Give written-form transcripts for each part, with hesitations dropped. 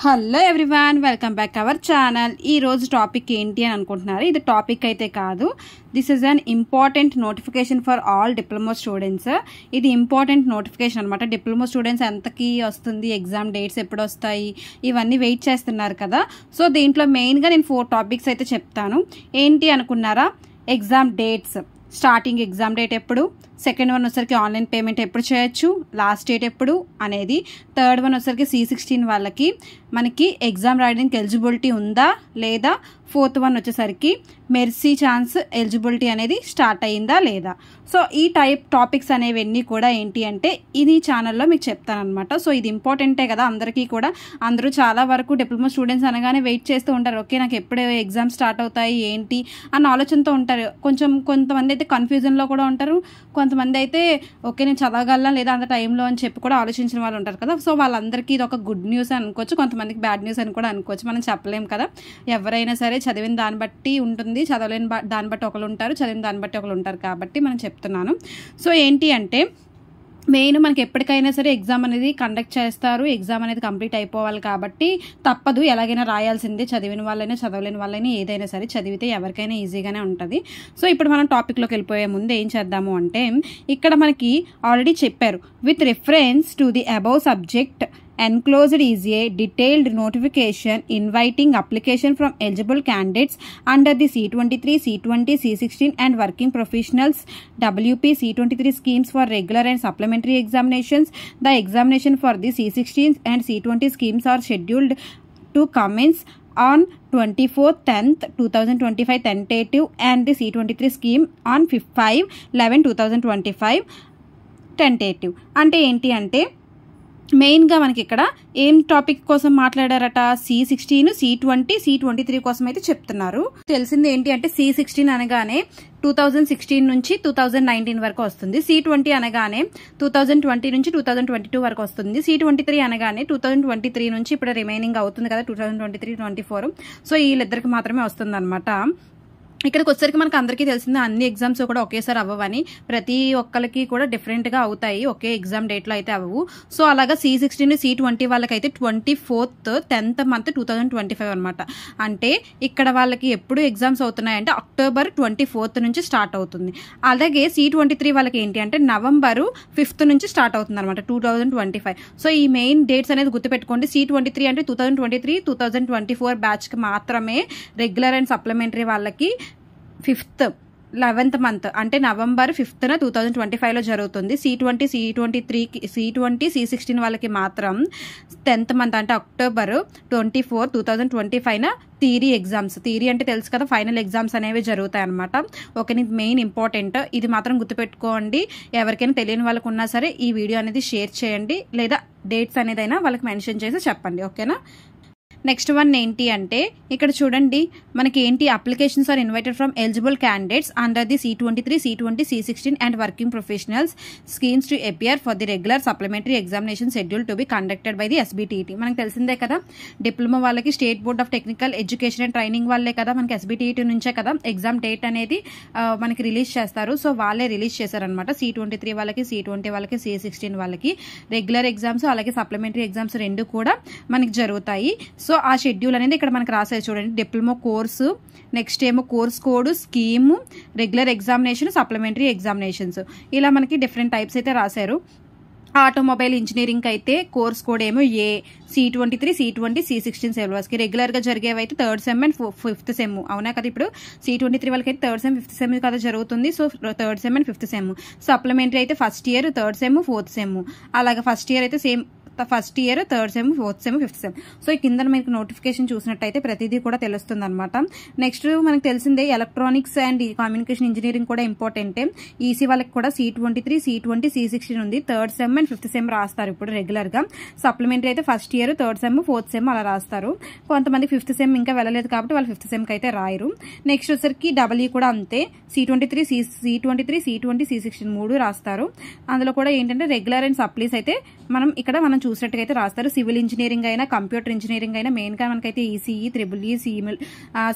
Hello everyone, welcome back our channel. ఈ రోజు topic ఏంటి అని అనుకుంటున్నారు. ఇది టాపిక్ అయితే కాదు, this is an important notification for all diploma students. ఇది ఇంపార్టెంట్ నోటిఫికేషన్ అనమాట. డిప్లొమా స్టూడెంట్స్ ఎంతకి వస్తుంది, ఎగ్జామ్ డేట్స్ ఎప్పుడు వస్తాయి, ఇవన్నీ వెయిట్ చేస్తున్నారు కదా. సో దీంట్లో మెయిన్గా నేను 4 టాపిక్స్ అయితే చెప్తాను. ఏంటి అనుకున్నారా? Exam dates, starting exam date ఎప్పుడు, సెకండ్ వన్ వచ్చరికి ఆన్లైన్ పేమెంట్ ఎప్పుడు చేయొచ్చు, లాస్ట్ డేట్ ఎప్పుడు అనేది, థర్డ్ వన్ వచ్చరికి C16 వాళ్ళకి మనకి ఎగ్జామ్ రాయడానికి ఎలిజిబిలిటీ ఉందా లేదా, ఫోర్త్ వన్ వచ్చేసరికి మెర్సీ ఛాన్స్ ఎలిజిబిలిటీ అనేది స్టార్ట్ అయ్యిందా లేదా. సో ఈ టైప్ టాపిక్స్ అనేవన్నీ కూడా ఏంటి అంటే ఇది ఛానల్లో మీకు చెప్తానమాట. సో ఇది ఇంపార్టెంటే కదా అందరికీ కూడా. అందరూ చాలా వరకు డిప్లొమా స్టూడెంట్స్ అనగానే వెయిట్ చేస్తూ ఉంటారు. ఓకే, నాకు ఎప్పుడు ఎగ్జామ్ స్టార్ట్ అవుతాయి ఏంటి అన్న ఆలోచనతో ఉంటారు. కొంతమంది అయితే కన్ఫ్యూజన్లో కూడా ఉంటారు. కొంతమంది అయితే ఓకే నేను చదవగలనా లేదా అంత టైంలో అని చెప్పి కూడా ఆలోచించిన వాళ్ళు ఉంటారు కదా. సో వాళ్ళందరికీ ఇది ఒక గుడ్ న్యూస్ అనుకోవచ్చు, కొంతమందికి బ్యాడ్ న్యూస్ అని కూడా అనుకోవచ్చు. మనం చెప్పలేం కదా. ఎవరైనా సరే చదివిన దాన్ని బట్టి ఉంటుంది, చదవలేని దాన్ని బట్టి ఒకరు ఉంటారు, చదివిన దాన్ని బట్టి ఒకరు ఉంటారు. కాబట్టి మనం చెప్తున్నాను. సో ఏంటి అంటే మెయిన్ మనకి ఎప్పటికైనా సరే ఎగ్జామ్ అనేది కండక్ట్ చేస్తారు. ఎగ్జామ్ అనేది కంప్లీట్ అయిపోవాలి కాబట్టి తప్పదు, ఎలాగైనా రాయాల్సిందే. చదివిన వాళ్ళైనా చదవలేని వాళ్ళైనా ఏదైనా సరే చదివితే ఎవరికైనా ఈజీగానే ఉంటుంది. సో ఇప్పుడు మనం టాపిక్లోకి వెళ్ళిపోయే ముందు ఏం చేద్దాము అంటే ఇక్కడ మనకి ఆల్రెడీ చెప్పారు, with reference to the above subject enclosed is a detailed notification inviting application from eligible candidates under the C23, C20, C16 and working professionals WP C23 schemes for regular and supplementary examinations. The examination for the C16 and C20 schemes are scheduled to commence on 24th 10th 2025 tentative and the C23 scheme on 5/11/2025 tentative. అంటే ఏంటి అంటే మెయిన్గా మనకి ఇక్కడ ఏం topic కోసం మాట్లాడారట, C16, C20, C23 కోసం అయితే చెప్తున్నారు. తెలిసింది ఏంటి అంటే C16 అనగానే 2016 నుంచి 2019 వరకు వస్తుంది. C20 అనగానే 2020 నుంచి 2022 వరకు వస్తుంది. C23 అనగానే 2023 నుంచి ఇప్పుడు రిమైనింగ్ అవుతుంది కదా 2023-24. సో వీళ్ళిద్దరికి మాత్రమే వస్తుంది అనమాట. ఇక్కడికి వచ్చేసరికి మనకు అందరికీ తెలిసింది అన్ని ఎగ్జామ్స్ కూడా ఒకేసారి అవ్వవని, ప్రతి ఒక్కరికి కూడా డిఫరెంట్గా అవుతాయి, ఒకే ఎగ్జామ్ డేట్లో అయితే అవ్వవు. సో అలాగా C16, C20 వాళ్ళకైతే 24th 10th month 2025 అనమాట. అంటే ఇక్కడ వాళ్ళకి ఎప్పుడు ఎగ్జామ్స్ అవుతున్నాయంటే October 24th నుంచి స్టార్ట్ అవుతుంది. అలాగే C23 వాళ్ళకి ఏంటి అంటే November 5th నుంచి స్టార్ట్ అవుతుంది అనమాట 2025. సో ఈ మెయిన్ డేట్స్ అనేది గుర్తుపెట్టుకోండి. C23 అంటే 2023-2024 బ్యాచ్కి మాత్రమే, రెగ్యులర్ అండ్ సప్లిమెంటరీ వాళ్ళకి 5th 11th month అంటే November 5th 2025లో జరుగుతుంది. C20, C16 వాళ్ళకి మాత్రం 10th month అంటే October 24, 2025 థియరీ ఎగ్జామ్స్. థియరీ అంటే తెలుసు కదా, ఫైనల్ ఎగ్జామ్స్ అనేవి జరుగుతాయి అనమాట. ఓకే, ఇది మెయిన్ ఇంపార్టెంట్, ఇది మాత్రం గుర్తుపెట్టుకోండి. ఎవరికైనా తెలియని వాళ్ళకు ఉన్నా సరే ఈ వీడియో అనేది షేర్ చేయండి, లేదా డేట్స్ అనేదైనా వాళ్ళకి మెన్షన్ చేసి చెప్పండి. ఓకేనా. నెక్స్ట్ వన్ ఏంటి అంటే ఇక్కడ చూడండి మనకి ఏంటి, applications are invited from eligible candidates under the C23, C20, C16 and working professionals schemes to appear for the regular supplementary examination schedule to be conducted by the SBTET. మనకు తెలిసిందే కదా, diploma వాళ్ళకి state board of technical education and training వాళ్ళే కదా మనకి SBTET నుంచే కదా exam date అనేది మనకి రిలీజ్ చేస్తారు. సో వాళ్ళే రిలీజ్ చేశారనమాట. C23 వాళ్ళకి, C20 వాళ్ళకి, C16 వాళ్ళకి రెగ్యులర్ ఎగ్జామ్స్ అలాగే సప్లిమెంటరీ ఎగ్జామ్స్ రెండు కూడా మనకి జరుగుతాయి. సో ఆ షెడ్యూల్ అనేది ఇక్కడ మనకు రాసేది చూడండి. డిప్లొమా కోర్సు, నెక్స్ట్ ఏమో course code, scheme, regular examination, supplementary examinations, ఇలా మనకి డిఫరెంట్ టైప్స్ అయితే రాశారు. ఆటోమొబైల్ ఇంజనీరింగ్ అయితే కోర్స్ కోడ్ ఏమో ఏ, C23, C20, C16 సిలబస్కి, రెగ్యులర్గా జరిగేవైతే 3rd sem and 5th sem. అవునా కదా, ఇప్పుడు C23 వాళ్ళకి అయితే 3rd సెమ్ 5th సెమ్ కదా జరుగుతుంది. So 3rd sem and 5th sem. Supplementary అయితే first year 3rd sem 4th sem. అలాగే ఫస్ట్ ఇయర్ అయితే same first year 3rd sem 4th sem 5th sem. So ఈ కింద మీకు నోటిఫికేషన్ చూసినట్టయితే ప్రతిదీ కూడా తెలుస్తుంది అనమాట. నెక్స్ట్ మనకు తెలిసిందే ఎలక్ట్రానిక్స్ అండ్ కమ్యూనికేషన్ ఇంజనీరింగ్ కూడా ఇంపార్టెంటే. ఈసీ వాళ్ళకి కూడా C23, C20, C16 ఉంది. 3rd sem and 5th sem రాస్తారు ఇప్పుడు రెగ్యులర్గా. సప్లిమెంటరీ అయితే first year 3rd sem 4th sem అలా రాస్తారు. కొంతమంది 5th సెమ్ ఇంకా వెళ్ళలేదు కాబట్టి వాళ్ళు 5th సెమ్కి అయితే రాయరు. నెక్స్ట్ వచ్చరికి డబ్ల్యూ కూడా అంతే, C23, C20, C16 3 రాస్తారు. అందులో కూడా ఏంటంటే రెగ్యులర్ అండ్ సప్లీస్ అయితే మనం మనం చూసినట్టుగా రాస్తారు. సివిల్ ఇంజనీరింగ్ అయినా కంప్యూటర్ ఇంజనీరింగ్ అయినా మెయిన్గా మనకైతే ECE, triple E,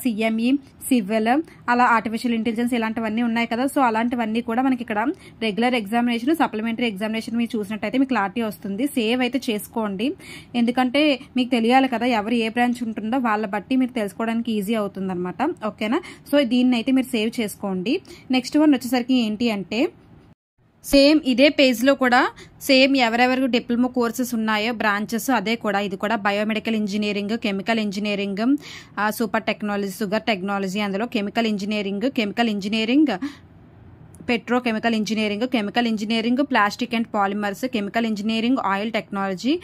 CME, civil, అలా ఆర్టిఫిషియల్ ఇంటెలిజెన్స్ ఇలాంటివన్నీ ఉన్నాయి కదా. సో అలాంటివన్నీ కూడా మనకి ఇక్కడ రెగ్యులర్ ఎగ్జామినేషన్, సప్లిమెంటరీ ఎగ్జామినేషన్ మీరు చూసినట్టయితే మీకు క్లారిటీ వస్తుంది. సేవ్ అయితే చేసుకోండి, ఎందుకంటే మీకు తెలియాలి కదా ఎవరు ఏ బ్రాంచ్ ఉంటుందో వాళ్ళ బట్టి మీరు తెలుసుకోవడానికి ఈజీ అవుతుంది అనమాట. ఓకేనా. సో దీన్ని అయితే మీరు సేవ్ చేసుకోండి. నెక్స్ట్ వన్ వచ్చేసరికి ఏంటి అంటే సేమ్ ఇదే పేజ్లో కూడా సేమ్ ఎవరెవరికి డిప్లొమా కోర్సెస్ ఉన్నాయో బ్రాంచెస్ అదే కూడా ఇది కూడా biomedical engineering, chemical engineering, super technology, sugar technology, అందులో chemical engineering, petrochemical engineering, plastic and polymers, chemical engineering, oil technology,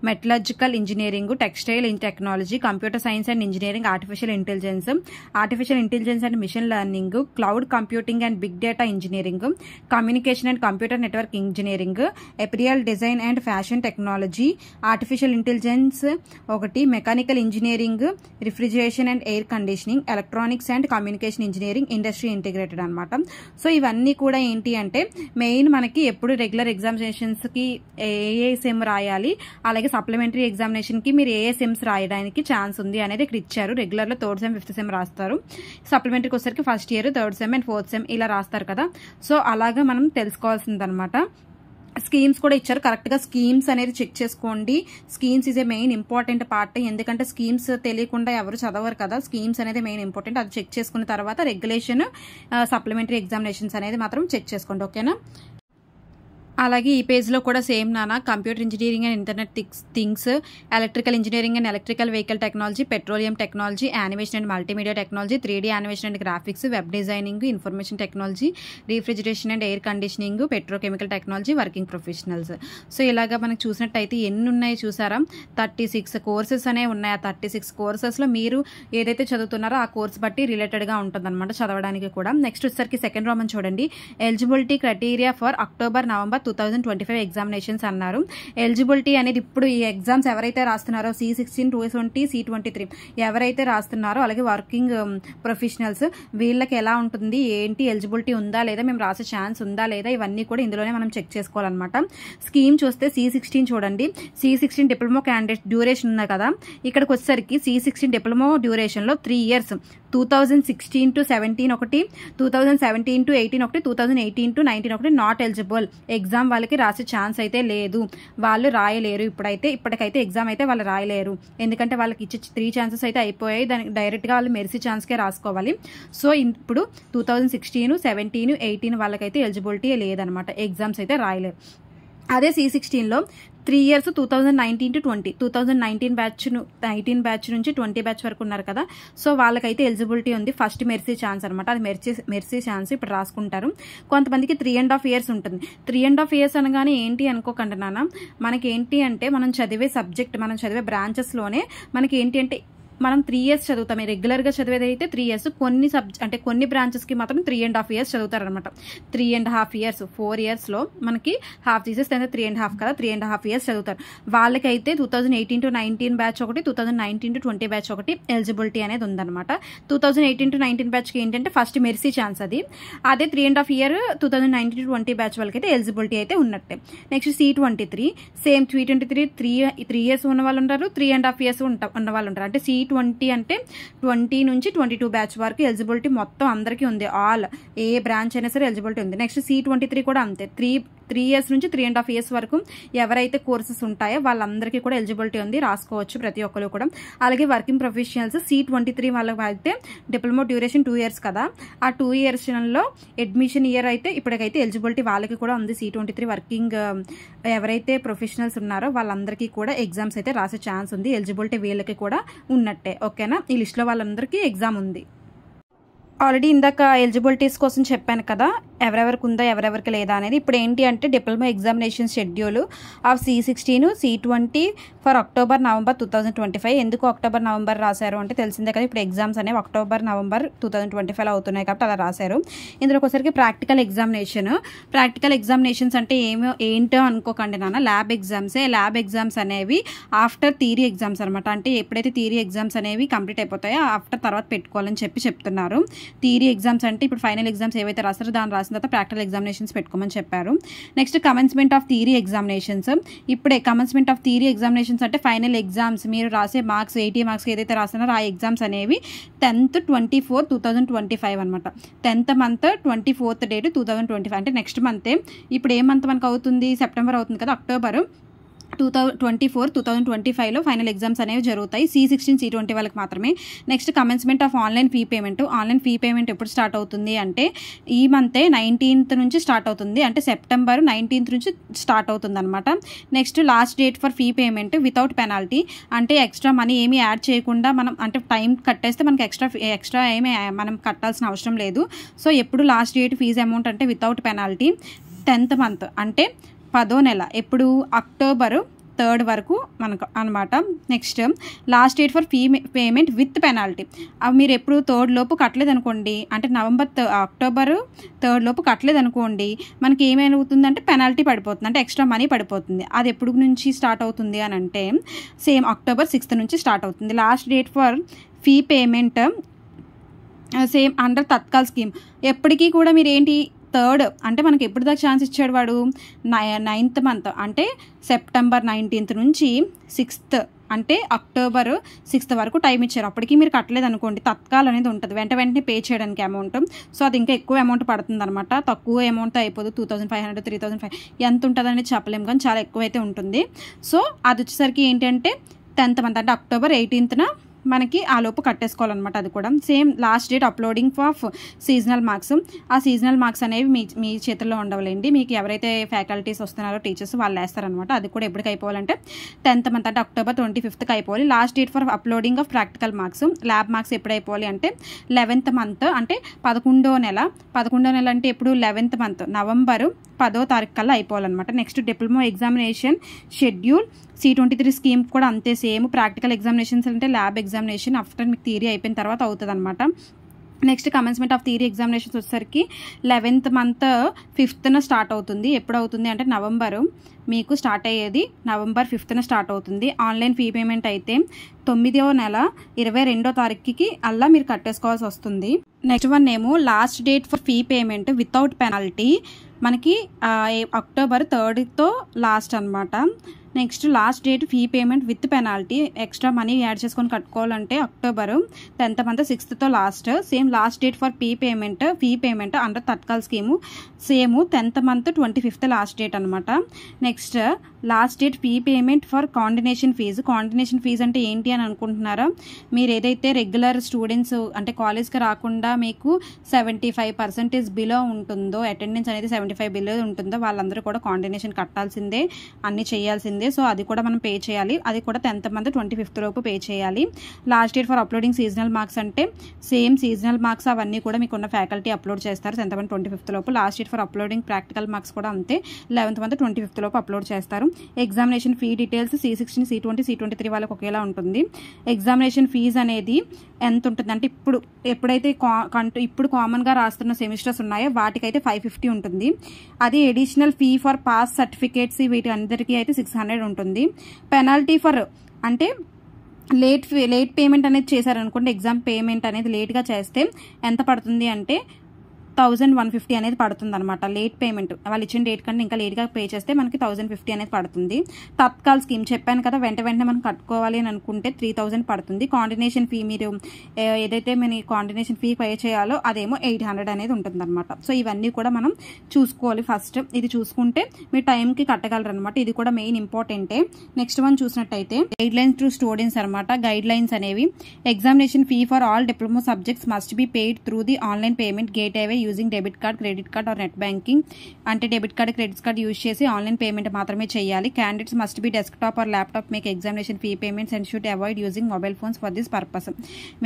metallurgical engineering, textile technology, computer science and engineering, artificial intelligence and machine learning, cloud computing and big data engineering, communication and computer network engineering, apparel design and fashion technology, artificial intelligence ఒకటి, mechanical engineering, refrigeration and air conditioning, electronics and communication engineering, industry integrated అనమాట. So ఇవన్నీ కూడా ఏంటి అంటే main మనకి ఎప్పుడు regular ఎగ్జామినేషన్స్కి ఏ sem రాయాలి, అలాగే సప్లిమెంటరీ ఎగ్జామినేషన్ కి మీరు ఏ సెమ్స్ రాయడానికి ఛాన్స్ ఉంది అనేది ఇక్కడ ఇచ్చారు. రెగ్యులర్ లో 3rd సెమ్ 5th సెమ్ రాస్తారు, సప్లిమెంటరీకి వచ్చేసరికి first year 3rd sem and 4th sem ఇలా రాస్తారు కదా. సో అలాగా మనం తెలుసుకోవాల్సింది అనమాట. స్కీమ్స్ కూడా ఇచ్చారు, కరెక్ట్ గా స్కీమ్స్ అనేది చెక్ చేసుకోండి. Schemes is a main important part, ఎందుకంటే స్కీమ్స్ తెలియకుండా ఎవరు చదవరు కదా. స్కీమ్స్ అనేది మెయిన్ ఇంపార్టెంట్, అది చెక్ చేసుకున్న తర్వాత రెగ్యులేషన్, సప్లిమెంటరీ ఎగ్జామినేషన్స్ అనేది మాత్రం చెక్ చేసుకోండి. ఓకేనా. అలాగే ఈ పేజ్లో కూడా సేమ్ నానా computer engineering and internet things, electrical engineering and electrical vehicle technology, petroleum technology, animation and multimedia technology, 3D animation and graphics, web designing, information technology, refrigeration and air conditioning, petrochemical technology, working professionals. So ఇలాగా మనకు చూసినట్టయితే ఎన్ని ఉన్నాయి చూసారా, 36 courses అనేవి ఉన్నాయి. ఆ 36 కోర్సెస్లో మీరు ఏదైతే చదువుతున్నారో ఆ కోర్స్ బట్టి రిలేటెడ్గా ఉంటుంది అనమాట చదవడానికి కూడా. నెక్స్ట్ వచ్చేసరికి సెకండ్ రోమన్ చూడండి, eligibility criteria for October November 2025 examinations అన్నారు. ఎలిజిబిలిటీ అనేది ఇప్పుడు ఈ ఎగ్జామ్స్ ఎవరైతే రాస్తున్నారో C16, 220, C23 ఎవరైతే రాస్తున్నారో, అలాగే వర్కింగ్ ప్రొఫెషనల్స్ వీళ్ళకి ఎలా ఉంటుంది, ఏంటి ఎలిజిబిలిటీ ఉందా లేదా, మేము రాసే ఛాన్స్ ఉందా లేదా, ఇవన్నీ కూడా ఇందులోనే మనం చెక్ చేసుకోవాలన్నమాట. స్కీమ్ చూస్తే C16 చూడండి, C16 డిప్లొమా క్యాండిడేట్ డ్యూరేషన్ ఉంది కదా, ఇక్కడికి వచ్చేసరికి C16 డిప్లొమా డ్యూరేషన్లో 3 years 2016 to 17 ఒకటి, 2017 to 18 ఒకటి, 2018 to 19 ఒకటి నాట్ ఎలిజిబుల్. ఎగ్జామ్ వాళ్ళకి రాసే ఛాన్స్ అయితే లేదు, వాళ్ళు రాయలేరు. ఇప్పటికైతే ఎగ్జామ్ అయితే వాళ్ళు రాయలేరు, ఎందుకంటే వాళ్ళకి ఇచ్చే 3 chances అయితే అయిపోయాయి. దానికి డైరెక్ట్గా వాళ్ళు మెరిసీ ఛాన్స్కే రాసుకోవాలి. సో ఇప్పుడు 2016, 17, 18 వాళ్ళకైతే ఎలిజిబిలిటీ లేదనమాట, ఎగ్జామ్స్ అయితే రాయలేరు. అదే C16లో 3 years 2019 to 20, 2019 బ్యాచ్ నుంచి 20 బ్యాచ్ వరకు ఉన్నారు కదా. సో వాళ్ళకైతే ఎలిజిబిలిటీ ఉంది, ఫస్ట్ మెరిసీ ఛాన్స్ అనమాట. అది మెరిసీ ఛాన్స్ ఇప్పుడు రాసుకుంటారు. కొంతమందికి 3.5 years ఉంటుంది. 3.5 years అనగానే ఏంటి అనుకోకండి నాన్న, మనకి ఏంటి అంటే మనం చదివే సబ్జెక్ట్, మనం చదివే బ్రాంచెస్లోనే మనకి ఏంటి అంటే మనం 3 years చదువుతాం. రెగ్యులర్గా చదివేది అయితే 3 years, కొన్ని బ్రాంచెస్కి మాత్రం 3.5 years చదువుతారనమాట. 3.5 years 4 yearsలో మనకి హాఫ్ తీసేస్తే 3.5 కదా, 3.5 years చదువుతారు. వాళ్ళకైతే 2018 to 19 బ్యాచ్ ఒకటి, 2019 to 20 బ్యాచ్ ఒకటి ఎలిజిబిలిటీ అనేది ఉందన్నమాట. 2018 to 19 బ్యాచ్కి ఏంటంటే ఫస్ట్ మెరిసీ ఛాన్స్ అది. అదే 3.5 year 2019 to 20 బ్యాచ్ వాళ్ళకైతే ఎలిజిబిలిటీ అయితే ఉన్నట్టే. Next C23 same, C23 3 years ఉన్న వాళ్ళు ఉంటారు, 3.5 years ఉన్న వాళ్ళు ఉంటారు. అంటే C20 అంటే 20 నుంచి 22 బ్యాచ్ వరకు ఎలిజిబిలిటీ మొత్తం అందరికీ ఉంది, ఆల్ ఏ బ్రాంచ్ అయినా సరే ఎలిజిబిలిటీ ఉంది. నెక్స్ట్ C23 కూడా అంతే, 3 years నుంచి 3.5 years వరకు ఎవరైతే కోర్సెస్ ఉంటాయో వాళ్ళందరికీ కూడా ఎలిజిబిలిటీ ఉంది, రాసుకోవచ్చు ప్రతి ఒక్కరు కూడా. అలాగే వర్కింగ్ ప్రొఫెషనల్స్ C23 వాళ్ళకి అయితే డిప్లొమా డ్యూరేషన్ 2 years కదా, ఆ 2 yearsలో అడ్మిషన్ ఇయర్ అయితే ఇప్పటికైతే ఎలిజిబిలిటీ వాళ్ళకి కూడా ఉంది. C23 వర్కింగ్ ఎవరైతే ప్రొఫెషనల్స్ ఉన్నారో వాళ్ళందరికీ కూడా ఎగ్జామ్స్ అయితే రాసే ఛాన్స్ ఉంది, ఎలిజిబిలిటీ వీళ్ళకి కూడా ఉన్నట్టే. ఓకేనా, ఈ లిస్ట్లో వాళ్ళందరికీ ఎగ్జామ్ ఉంది. ఆల్రెడీ ఇందాక ఎలిజిబిలిటీస్ కోసం చెప్పాను కదా, ఎవరెవరికి ఉందా ఎవరెవరికి లేదా అనేది. ఇప్పుడు ఏంటి అంటే diploma examination schedule of C16, C20 for October November 2025. ఎందుకు అక్టోబర్ నవంబర్ రాశారు అంటే తెలిసిందే కదా, ఇప్పుడు ఎగ్జామ్స్ అనేవి అక్టోబర్ నవంబర్ 2025లో అవుతున్నాయి కాబట్టి అలా రాశారు. ఇందులోకి ఒకసారికి ప్రాక్టికల్ ఎగ్జామినేషన్స్ అంటే ఏంటో అనుకోకండి నాన్న, ల్యాబ్ ఎగ్జామ్స్ అనేవి ఆఫ్టర్ థియరీ ఎగ్జామ్స్ అనమాట. అంటే ఎప్పుడైతే థియరీ ఎగ్జామ్స్ అనేవి కంప్లీట్ అయిపోతాయో ఆఫ్టర్ తర్వాత పెట్టుకోవాలని చెప్తున్నారు. థియరీ ఎగ్జామ్స్ అంటే ఇప్పుడు ఫైనల్ ఎగ్జామ్స్ ఏవైతే రాస్తారో దాన్ని రాసిన తర్వాత ప్రాక్టికల్ ఎగ్జామినేషన్స్ పెట్టుకోమని చెప్పారు. Next commencement of theory examinations. ఇప్పుడే కమెన్స్మెంట్ ఆఫ్ థియరీ ఎగ్జామినేషన్స్ అంటే ఫైనల్ ఎగ్జామ్స్ మీరు రాసే మార్క్స్ 80 మార్క్స్ ఏదైతే రాస్తున్నారో ఆ ఎగ్జామ్స్ అనేవి 10th 24 2025 అనమాట. 10th month 24th date 2025 అంటే నెక్స్ట్ మంతే. ఇప్పుడు ఏ మంత్ మనకు అవుతుంది? సెప్టెంబర్ అవుతుంది కదా, అక్టోబర్ 2024-2025లో ఫైనల్ ఎగ్జామ్స్ అనేవి జరుగుతాయి. C16 C20 వాళ్ళకి మాత్రమే. Next commencement of online fee payment. Online fee payment ఎప్పుడు స్టార్ట్ అవుతుంది అంటే ఈ మంతే 19th నుంచి స్టార్ట్ అవుతుంది. అంటే సెప్టెంబర్ 19th నుంచి స్టార్ట్ అవుతుంది అనమాట. Next last date for fee payment without penalty. అంటే ఎక్స్ట్రా మనీ ఏమీ యాడ్ చేయకుండా మనం అంటే టైం కట్టేస్తే మనకి ఎక్స్ట్రా ఏమీ మనం కట్టాల్సిన అవసరం లేదు. సో ఎప్పుడు లాస్ట్ డేట్ ఫీజు అమౌంట్ అంటే వితౌట్ పెనాల్టీ 10th month అంటే 10వ నెల, ఎప్పుడు అక్టోబర్ 3rd వరకు మనకు అనమాట. Next last date for fee payment with penalty. అవి మీరు ఎప్పుడు 3rd లోపు కట్టలేదనుకోండి, అంటే అక్టోబర్ 3rd లోపు కట్టలేదనుకోండి, మనకి ఏమవుతుందంటే పెనాల్టీ పడిపోతుంది, అంటే ఎక్స్ట్రా మనీ పడిపోతుంది. అది ఎప్పుడు నుంచి స్టార్ట్ అవుతుంది అని అంటే సేమ్ అక్టోబర్ 6th నుంచి స్టార్ట్ అవుతుంది. Last date for fee payment same under Tatkal scheme. ఎప్పటికీ కూడా మీరు ఏంటి 3rd అంటే మనకి ఎప్పుడు దాకా ఛాన్స్ ఇచ్చాడు వాడు? 9th month అంటే సెప్టెంబర్ 19th నుంచి 6th అంటే అక్టోబర్ 6th వరకు టైం ఇచ్చారు. అప్పటికి మీరు కట్టలేదు అనుకోండి, తత్కాల్ అనేది ఉంటుంది, వెంటనే పే చేయడానికి అమౌంట్. సో అది ఇంకా ఎక్కువ అమౌంట్ పడుతుంది అనమాట. తక్కువ అమౌంట్ అయిపోదు, 2500 3005 ఎంత ఉంటుంది అనేది చెప్పలేము, కానీ చాలా ఎక్కువ అయితే ఉంటుంది. సో అది వచ్చేసరికి ఏంటంటే 10th month అంటే అక్టోబర్ 18th మనకి ఆ లోపు కట్టేసుకోవాలన్నమాట. అది కూడా same last date uploading of seasonal marks. ఆ సీజనల్ మార్క్స్ అనేవి మీ చేతుల్లో ఉండవులేండి. మీకు ఎవరైతే ఫ్యాకల్టీస్ వస్తున్నారో టీచర్స్ వాళ్ళు వేస్తారనమాట. అది కూడా ఎప్పటికి అయిపోవాలంటే 10th month అంటే అక్టోబర్ 25th అయిపోవాలి. Last date for uploading of practical marks, lab marks ఎప్పుడు అయిపోవాలి అంటే 11th month అంటే 11వ నెల అంటే ఎప్పుడు 11th month నవంబర్ 10వ తారీఖు కల్లా అయిపోవాలన్నమాట. Next diploma examination schedule C23 scheme కూడా అంతే సేమ్. ప్రాక్టికల్ ఎగ్జామినేషన్స్ అంటే ల్యాబ్ ఎగ్జామినేషన్ ఆఫ్టర్ మీకు థియరీ అయిపోయిన తర్వాత అవుతుంది అనమాట. Next commencement of theory examinations వచ్చేసరికి 11th month 5th స్టార్ట్ అవుతుంది. ఎప్పుడు అవుతుంది అంటే నవంబర్ మీకు స్టార్ట్ అయ్యేది నవంబర్ 5th స్టార్ట్ అవుతుంది. ఆన్లైన్ ఫీ పేమెంట్ అయితే 9వ నెల 22వ తారీఖుకి అలా మీరు కట్టేసుకోవాల్సి వస్తుంది. నెక్స్ట్ వన్ ఏమో last date for fee payment without penalty మనకి అక్టోబర్ 3rd లాస్ట్ అనమాట. Next last date fee payment with penalty, extra money add చేసుకొని కట్టుకోవాలంటే October 10th month 6th last. Same last date for fee payment under Tatkal scheme same 10th month 25th last date అనమాట. Next last date fee payment for condonation fees. Condonation fees అంటే ఏంటి అని అనుకుంటున్నారా? మీరు ఏదైతే regular students అంటే కాలేజ్కి రాకుండా మీకు 75% బిలో ఉంటుందో, అటెండెన్స్ అనేది 75 బిలో ఉంటుందో వాళ్ళందరూ కూడా కాండినేషన్ కట్టాల్సిందే, అన్ని చేయాల్సిందే. సో అది కూడా మనం పే చేయాలి. అది కూడా 10th month 25th లోపు పే చేయాలి. Last date for uploading seasonal marks అంటే సేమ్ సీజనల్ మార్క్స్ అవన్నీ కూడా మీకున్న ఫ్యాకల్టీ అప్లోడ్ చేస్తారు 10th month 25th లోపు. Last date for uploading practical marks కూడా అంతే 11th month 25th లోపు అప్లోడ్ చేస్తారు. Examination fee details C16 C20 C23 వాళ్ళకి ఒకేలా ఉంటుంది. ఎగ్జామినేషన్ ఫీజు అనేది ఎంత ఉంటుందంటే ఎప్పుడైతే ఇప్పుడు కామన్గా రాస్తున్న సెమిస్టర్స్ ఉన్నాయో వాటికైతే 550 ఉంటుంది. అది additional fee for pass certificates వీటి అందరికీ అయితే 600 ఉంటుంది. పెనాల్టీ ఫర్ అంటే లేట్ పేమెంట్ అనేది చేశారనుకోండి, ఎగ్జామ్ పేమెంట్ అనేది లేట్గా చేస్తే ఎంత పడుతుంది అంటే 1150 అనేది పడుతుంది అనమాట. లేట్ పేమెంట్ వాళ్ళు ఇచ్చిన డేట్ కంటే ఇంకా లేట్గా పే చేస్తే మనకి 1050 అనేది పడుతుంది. తత్కాల్ స్కీమ్ చెప్పాను కదా, వెంటనే మనం కట్టుకోవాలి అని అనుకుంటే 3000 పడుతుంది. కాండినేషన్ ఫీ మీరు ఏదైతే మన కాండినేషన్ ఫీ పే చేయాలో అదేమో 800 అనేది ఉంటుంది అనమాట. సో ఇవన్నీ కూడా మనం చూసుకోవాలి. ఫస్ట్ ఇది చూసుకుంటే మీరు టైంకి కట్టగలరు అనమాట. ఇది కూడా మెయిన్ ఇంపార్టెంటే. నెక్స్ట్ వన్ చూసినట్టయితే గైడ్ లైన్స్ టు స్టూడెంట్స్ అనమాట. గైడ్ లైన్స్ అనేవి examination fee for all diploma subjects must be paid through the online payment gateway using debit card, credit card or net banking. అంటే debit card, credit card use చేసి online payment మాత్రమే చేయాలి. Candidates must be desktop or laptop make examination fee payments and should avoid using mobile phones for this purpose.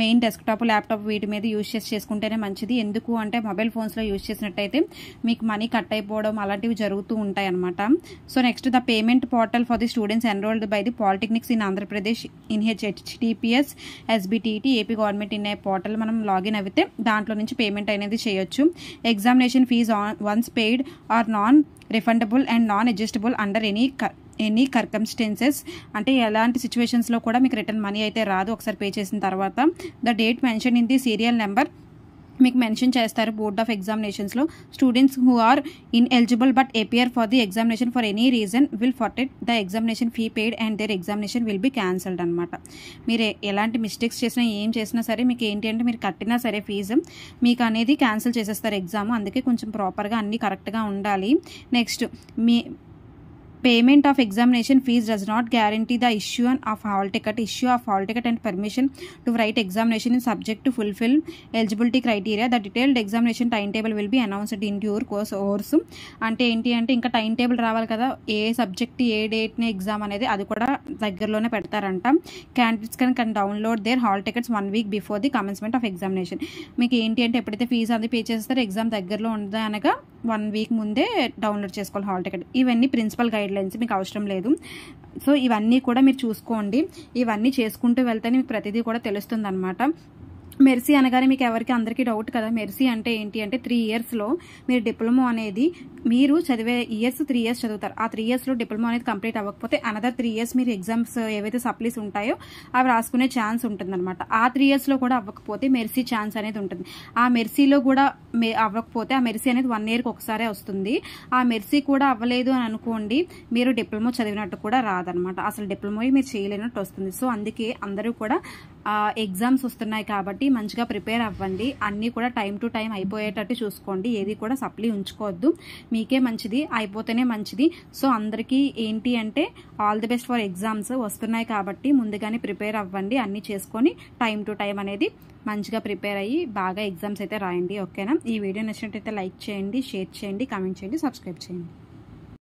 Main desktop, laptop వీటి మీద use చేసుకుంటేనే మంచిది. ఎందుకు అంటే మొబైల్ ఫోన్స్లో యూజ్ చేసినట్టయితే మీకు మనీ కట్ అయిపోవడం అలాంటివి జరుగుతూ ఉంటాయి అనమాట. So next the payment portal for the students enrolled by the polytechnics in Andhra Pradesh in HTTPS SBTT AP government in a portal మనం లాగిన్ అయితే దాంట్లో నుంచి పేమెంట్ అనేది చేయొచ్చు. Examination fee once paid are non refundable and non adjustable under any circumstances. అంటే ఎలాంటి సిచ్యువేషన్స్లో కూడా మీకు రిటర్న్ మనీ అయితే రాదు ఒకసారి పే చేసిన తర్వాత. The date mention in the serial number మీకు మెన్షన్ చేస్తారు బోర్డ్ ఆఫ్ ఎగ్జామినేషన్స్లో students who are ineligible but appear for the examination for any reason will forget the examination fee paid and their examination will be cancelled అనమాట. మీరు ఎలాంటి mistakes చేసినా ఏం చేసినా సరే మీకు ఏంటి అంటే మీరు కట్టినా సరే ఫీజు మీకు అనేది క్యాన్సిల్ చేసేస్తారు ఎగ్జామ్. అందుకే కొంచెం ప్రాపర్గా అన్నీ కరెక్ట్గా ఉండాలి. Next me payment of examination fees does not guarantee the issue of hall ticket. Issue of hall ticket and permission to write examination is subject to fulfill eligibility criteria. The detailed examination timetable will be announced in due course. అంటే ఏంటి అంటే ఇంకా time table రావాలి కదా, ఏ subject ఏ డేట్ని exam అనేది అది కూడా దగ్గరలోనే పెడతారంట. Candidates can download their hall tickets 1 week before the commencement of examination. మీకు ఏంటి అంటే ఎప్పుడైతే ఫీజు అది పే చేస్తారో ఎగ్జామ్ దగ్గరలో ఉందా అనగా 1 week ముందే డౌన్లోడ్ చేసుకోవాలి హాల్ టికెట్. ఇవన్నీ ప్రిన్సిపల్ గైడ్ లైన్స్, మీకు అవసరం లేదు. సో ఇవన్నీ కూడా మీరు చూసుకోండి. ఇవన్నీ చేసుకుంటూ వెళ్తేనే మీకు ప్రతిదీ కూడా తెలుస్తుంది అనమాట. మెర్సీ అనగానే మీకు ఎవరికి అందరికీ డౌట్ కదా, మెర్సీ అంటే ఏంటి అంటే 3 yearsలో మీరు డిప్లొమా అనేది మీరు చదివే ఇయర్స్ 3 years చదువుతారు. ఆ 3 yearsలో డిప్లొమా అనేది కంప్లీట్ అవ్వకపోతే అనదర్ 3 years మీరు ఎగ్జామ్స్ ఏవైతే సప్లీస్ ఉంటాయో అవి రాసుకునే ఛాన్స్ ఉంటుందన్నమాట. ఆ 3 yearsలో కూడా అవ్వకపోతే మెర్సీ ఛాన్స్ అనేది ఉంటుంది. ఆ మెర్సీలో కూడా అవ్వకపోతే ఆ మెర్సీ అనేది 1 yearకి ఒకసారే వస్తుంది. ఆ మెర్సీ కూడా అవ్వలేదు అని అనుకోండి, మీరు డిప్లొమా చదివినట్టు కూడా రాదనమాట. అసలు డిప్లొమా మీరు చేయలేనట్టు వస్తుంది. సో అందుకే అందరూ కూడా ఎగ్జామ్స్ వస్తున్నాయి కాబట్టి మంచిగా ప్రిపేర్ అవ్వండి. అన్నీ కూడా టైం టు టైం అయిపోయేటట్టు చూసుకోండి. ఏది కూడా సప్లీ ఉంచుకోవద్దు. మీకే మంచిది, అయిపోతేనే మంచిది. సో అందరికీ ఏంటి అంటే all the best for exams వస్తున్నాయి కాబట్టి ముందుగానే ప్రిపేర్ అవ్వండి. అన్నీ చేసుకొని టైం టు టైం అనేది మంచిగా ప్రిపేర్ అయ్యి బాగా ఎగ్జామ్స్ అయితే రాయండి. ఓకేనా? ఈ వీడియో నచ్చినట్టయితే లైక్ చేయండి, షేర్ చేయండి, కామెంట్ చేయండి, సబ్స్క్రైబ్ చేయండి.